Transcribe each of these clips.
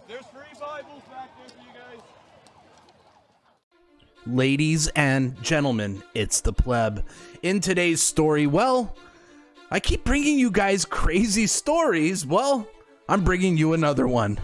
There's free Bibles back there for you guys. Ladies and gentlemen, it's the pleb. In today's story, well, I keep bringing you guys crazy stories. Well, I'm bringing you another one.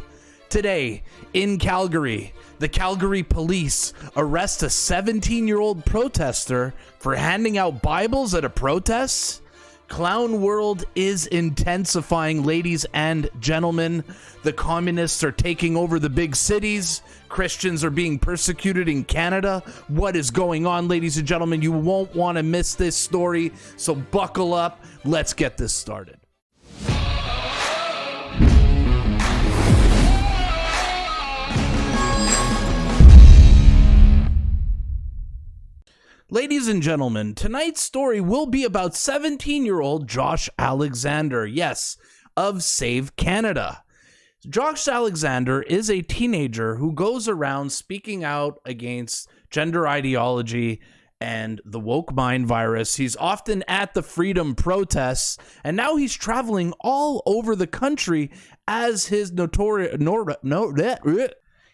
Today, in Calgary, the Calgary police arrest a 17-year-old protester for handing out Bibles at a protest. Clown world is intensifying, ladies and gentlemen. The communists are taking over the big cities. Christians are being persecuted in Canada. What is going on, ladies and gentlemen? You won't want to miss this story, so buckle up. Let's get this started. Ladies and gentlemen, tonight's story will be about 17-year-old Josh Alexander, yes, of Save Canada. Josh Alexander is a teenager who goes around speaking out against gender ideology and the woke mind virus. He's often at the freedom protests, and now he's traveling all over the country as his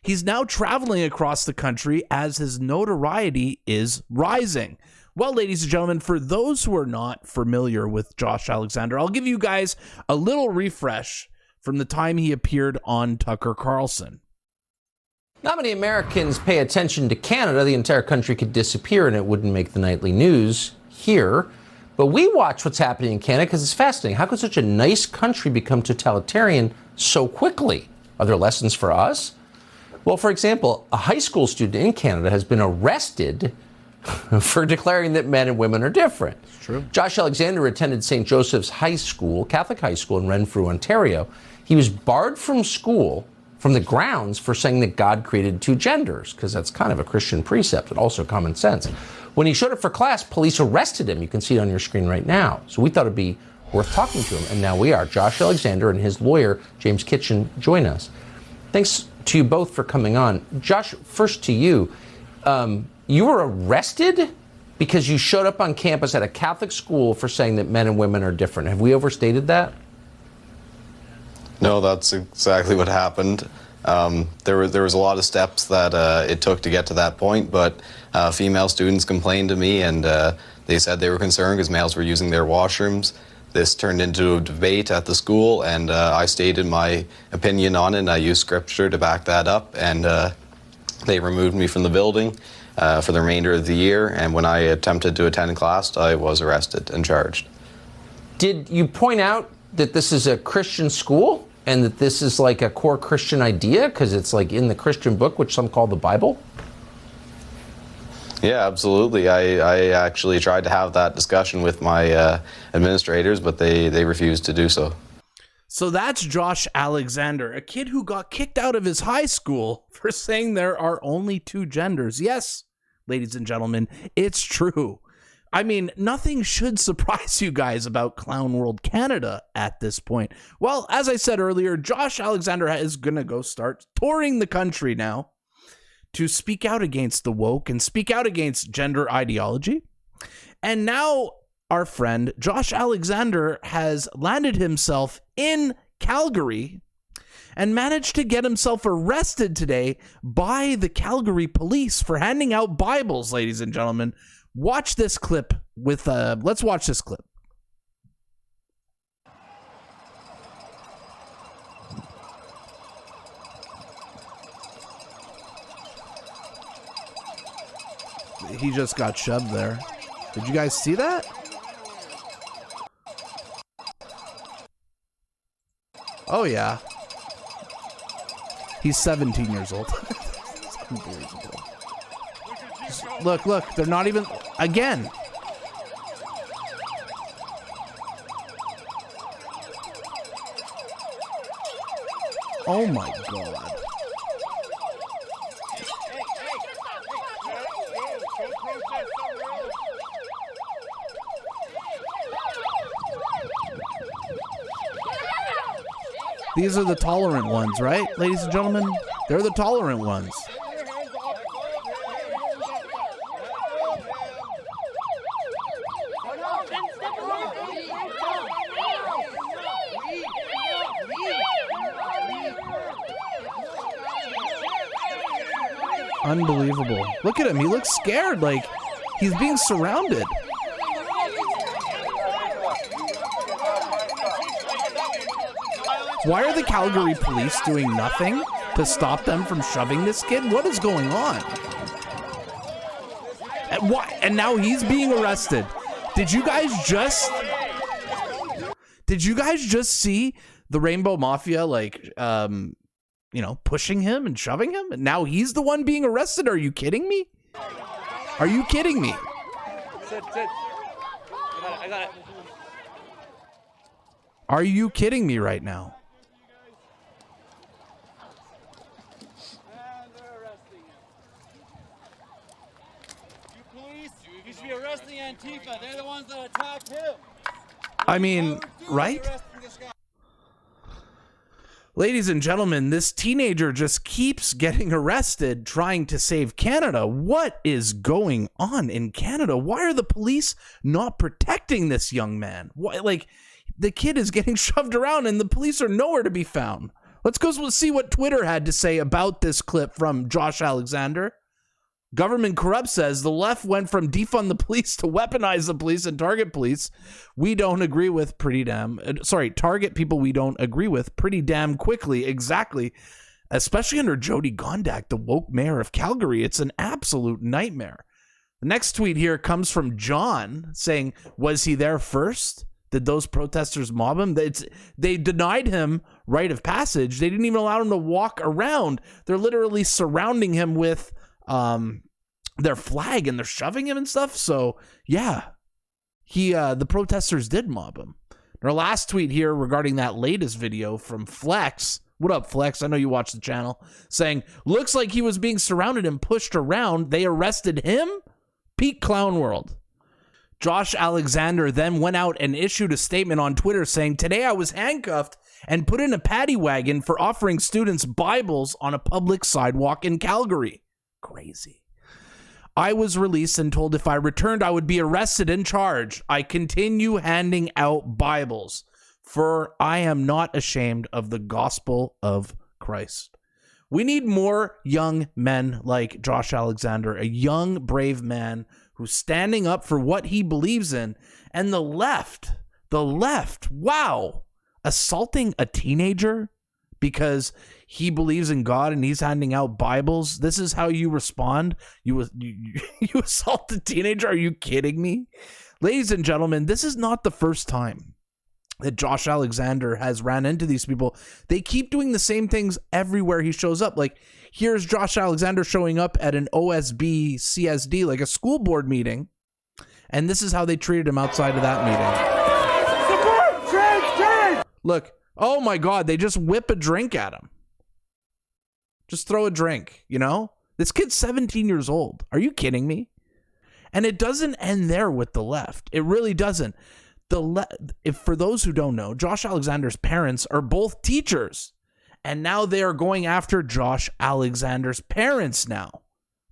He's now traveling across the country as his notoriety is rising. Well, ladies and gentlemen, for those who are not familiar with Josh Alexander, I'll give you guys a little refresh from the time he appeared on Tucker Carlson. Not many Americans pay attention to Canada. The entire country could disappear and it wouldn't make the nightly news here. But we watch what's happening in Canada because it's fascinating. How could such a nice country become totalitarian so quickly? Are there lessons for us? Well, for example, a high school student in Canada has been arrested for declaring that men and women are different. It's true. Josh Alexander attended St. Joseph's High School, Catholic High School in Renfrew, Ontario. He was barred from school, from the grounds, for saying that God created two genders, because that's kind of a Christian precept and also common sense. When he showed up for class, police arrested him. You can see it on your screen right now. So we thought it'd be worth talking to him, and now we are. Josh Alexander and his lawyer, James Kitchen, join us. Thanks to you both for coming on. Josh, first to you. You were arrested because you showed up on campus at a Catholic school for saying that men and women are different. Have we overstated that? No, that's exactly what happened. There was a lot of steps that it took to get to that point, but female students complained to me, and they said they were concerned because males were using their washrooms. This turned into a debate at the school, and I stated my opinion on it, and I used scripture to back that up, and they removed me from the building for the remainder of the year, and when I attempted to attend class, I was arrested and charged. Did you point out that this is a Christian school and that this is like a core Christian idea because it's like in the Christian book, which some call the Bible? Yeah, absolutely. I actually tried to have that discussion with my administrators, but they refused to do so. So that's Josh Alexander, a kid who got kicked out of his high school for saying there are only two genders. Yes, ladies and gentlemen, it's true. I mean, nothing should surprise you guys about Clown World Canada at this point. Well, as I said earlier, Josh Alexander is going to go start touring the country now to speak out against the woke and speak out against gender ideology. And now our friend Josh Alexander has landed himself in Calgary and managed to get himself arrested today by the Calgary police for handing out Bibles, ladies and gentlemen. Watch this clip with, let's watch this clip. He just got shoved there. Did you guys see that? Oh, yeah. He's 17 years old. It's unbelievable. Look, they're not even... Again. Oh, my God. These are the tolerant ones, right, ladies and gentlemen? They're the tolerant ones. Unbelievable. Look at him. He looks scared, like he's being surrounded. Why are the Calgary police doing nothing to stop them from shoving this kid? What is going on? And now he's being arrested. Did you guys just see the Rainbow Mafia, like, you know, pushing him and shoving him? And now he's the one being arrested? Are you kidding me? Are you kidding me? Sit. I got it. Are you kidding me right now? And they're arresting him. You police, you should be arresting Antifa. They're the ones that attacked him. I mean, right? Ladies and gentlemen, this teenager just keeps getting arrested trying to save Canada. What is going on in Canada? Why are the police not protecting this young man? Why, like, the kid is getting shoved around and the police are nowhere to be found. Let's go see what Twitter had to say about this clip from Josh Alexander. Government corrupt says the left went from defund the police to weaponize the police and target police we don't agree with target people we don't agree with pretty damn quickly. Exactly. Especially under Jody Gondak, the woke mayor of Calgary. It's an absolute nightmare. The next tweet here comes from John saying, was he there first? Did those protesters mob him? They denied him right of passage. They didn't even allow him to walk around. They're literally surrounding him with their flag and they're shoving him and stuff. So yeah, the protesters did mob him. Our last tweet here regarding that latest video from Flex. What up, Flex? I know you watch the channel. Saying, looks like he was being surrounded and pushed around. They arrested him? Peak clown world. Josh Alexander then went out and issued a statement on Twitter saying, today I was handcuffed and put in a paddy wagon for offering students Bibles on a public sidewalk in Calgary. Crazy. I was released and told if I returned, I would be arrested and charged. I continue handing out Bibles, for I am not ashamed of the gospel of Christ. We need more young men like Josh Alexander, a young, brave man who's standing up for what he believes in. And the left, wow, assaulting a teenager because he believes in God and he's handing out Bibles. This is how you respond? You assault a teenager? Are you kidding me? Ladies and gentlemen, this is not the first time that Josh Alexander has ran into these people. They keep doing the same things everywhere he shows up. Like, here's Josh Alexander showing up at an OSB CSD, like a school board meeting, and this is how they treated him outside of that meeting. Look, oh my God, they just whip a drink at him. Just throw a drink, you know? This kid's 17 years old. Are you kidding me? And it doesn't end there with the left. It really doesn't. If for those who don't know, Josh Alexander's parents are both teachers. And now they are going after Josh Alexander's parents now,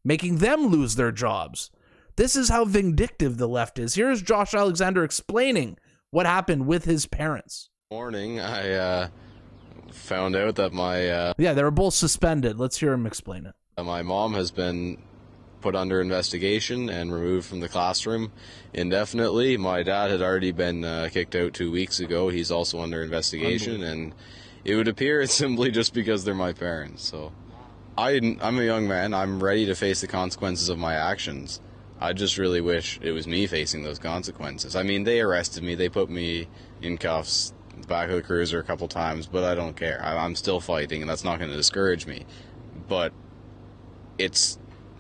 making them lose their jobs. This is how vindictive the left is. Here's Josh Alexander explaining what happened with his parents. Morning, I found out that they were both suspended. Let's hear him explain it. My mom has been put under investigation and removed from the classroom indefinitely. My dad had already been kicked out 2 weeks ago. He's also under investigation, and it would appear it's simply just because they're my parents. So I'm a young man. I'm ready to face the consequences of my actions. I just really wish it was me facing those consequences. I mean, they arrested me. They put me in cuffs, the back of the cruiser a couple times, but I don't care. I'm still fighting, and that's not going to discourage me. But it's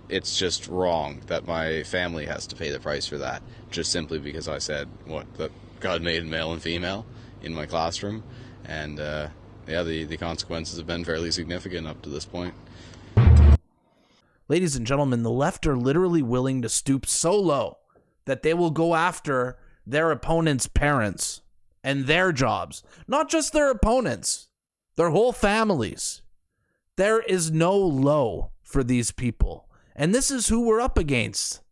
just wrong that my family has to pay the price for that, just simply because I said that God made male and female in my classroom. And the consequences have been fairly significant up to this point. Ladies and gentlemen, the left are literally willing to stoop so low that they will go after their opponents' parents and their jobs. Not just their opponents, their whole families. There is no low for these people. And this is who we're up against.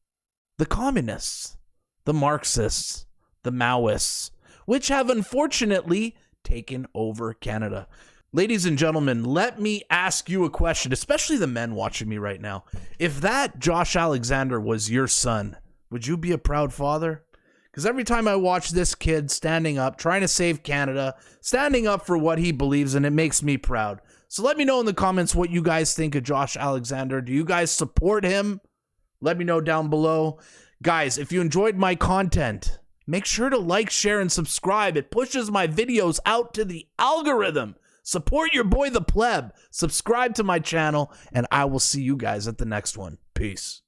The communists, the Marxists, the Maoists, which have unfortunately taken over Canada. Ladies and gentlemen, let me ask you a question, especially the men watching me right now. If that Josh Alexander was your son, would you be a proud father? Because every time I watch this kid standing up, trying to save Canada, standing up for what he believes in, it makes me proud. So let me know in the comments what you guys think of Josh Alexander. Do you guys support him? Let me know down below. Guys, if you enjoyed my content, make sure to like, share, and subscribe. It pushes my videos out to the algorithm. Support your boy, the pleb. Subscribe to my channel, and I will see you guys at the next one. Peace.